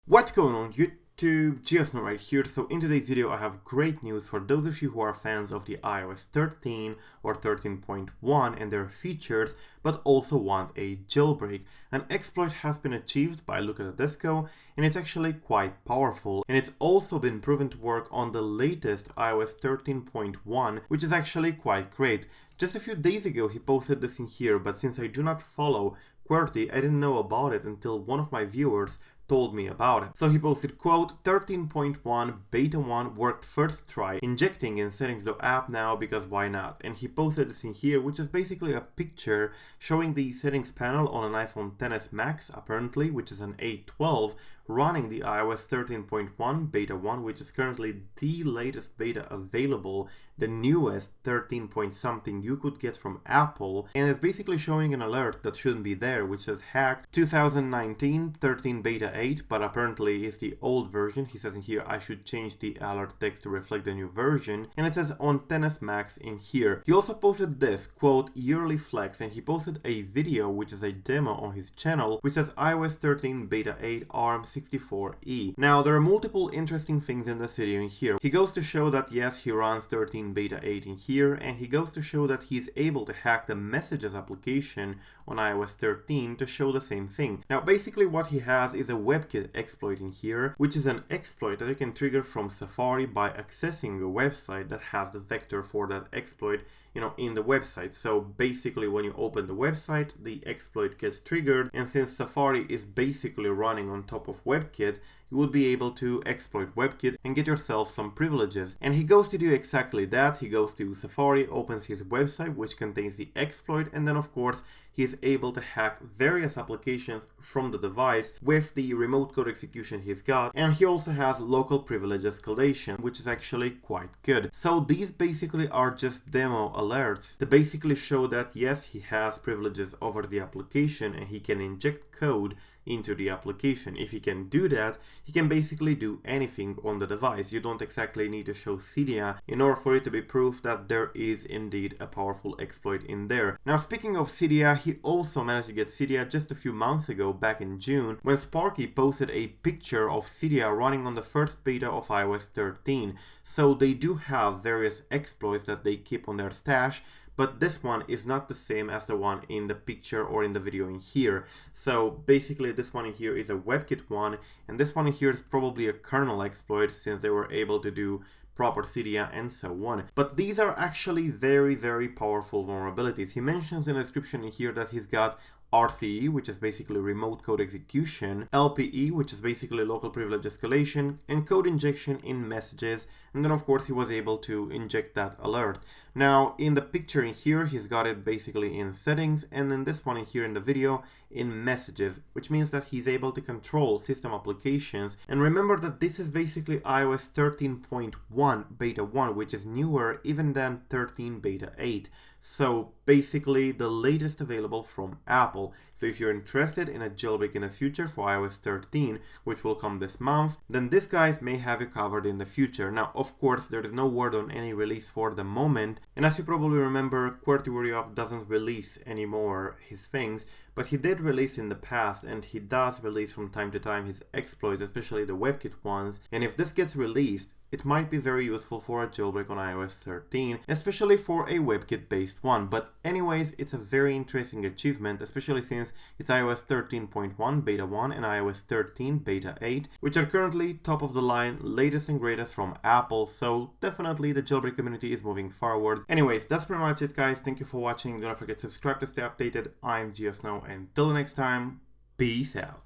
What's going on YouTube? GeoSnow right here. So in today's video I have great news for those of you who are fans of the iOS 13 or 13.1 and their features, but also want a jailbreak. An exploit has been achieved by Luca Todesco and it's actually quite powerful, and it's also been proven to work on the latest iOS 13.1, which is actually quite great. Just a few days ago he posted this in here, but since I do not follow Qwerty, I didn't know about it until one of my viewers told me about it. So he posted, quote, 13.1 beta 1 worked first try, injecting in settings.app now because why not? And he posted this in here, which is basically a picture showing the settings panel on an iPhone XS Max apparently, which is an A12, running the iOS 13.1 beta 1, which is currently the latest beta available, the newest 13 point something you could get from Apple, and it's basically showing an alert that shouldn't be there, which says hacked 2019 13 beta 8, but apparently it's the old version. He says in here I should change the alert text to reflect the new version, and it says on XS Max in here. He also posted this, quote, yearly flex, and he posted a video which is a demo on his channel which says iOS 13 beta 8 ARM 64E. Now there are multiple interesting things in this video in here. He goes to show that yes, he runs 13 beta 8 in here, and he goes to show that he's able to hack the messages application on iOS 13 to show the same thing. Now basically what he has is a WebKit exploit in here, which is an exploit that you can trigger from Safari by accessing a website that has the vector for that exploit, in the website. So basically when you open the website, the exploit gets triggered, and since Safari is basically running on top of WebKit, you would be able to exploit WebKit and get yourself some privileges. And he goes to do exactly that. He goes to Safari, opens his website which contains the exploit, and then of course he is able to hack various applications from the device with the remote code execution he's got, and he also has local privilege escalation, which is actually quite good. So these basically are just demo alerts to basically show that yes, he has privileges over the application and he can inject code into the application. If he can do that, he can basically do anything on the device. You don't exactly need to show Cydia in order for it to be proof that there is indeed a powerful exploit in there. Now speaking of Cydia, he also managed to get Cydia just a few months ago, back in June, when Sparky posted a picture of Cydia running on the first beta of iOS 13. So they do have various exploits that they keep on their stash, but this one is not the same as the one in the picture or in the video in here. So basically this one in here is a WebKit one, and this one in here is probably a kernel exploit since they were able to do proper Cydia and so on. But these are actually very powerful vulnerabilities. He mentions in the description in here that he's got RCE, which is basically remote code execution, LPE, which is basically local privilege escalation, and code injection in messages, and then of course he was able to inject that alert. Now in the picture in here he's got it basically in settings, and in this one in here in the video in messages, which means that he's able to control system applications. And remember that this is basically iOS 13.1 beta 1, which is newer even than 13 beta 8. So basically the latest available from Apple. So if you're interested in a jailbreak in the future for iOS 13, which will come this month, then this guys may have you covered in the future. Now of course there is no word on any release for the moment, and as you probably remember, Qwerty doesn't release anymore his things, but he did release in the past, and he does release from time to time his exploits, especially the WebKit ones, and if this gets released, it might be very useful for a jailbreak on iOS 13, especially for a WebKit based one. But anyways, it's a very interesting achievement, especially since it's iOS 13.1 beta 1 and iOS 13 beta 8, which are currently top of the line, latest and greatest from Apple, so definitely the jailbreak community is moving forward. Anyways, that's pretty much it guys, thank you for watching, don't forget to subscribe to stay updated. I'm GeoSnow, and till the next time, peace out.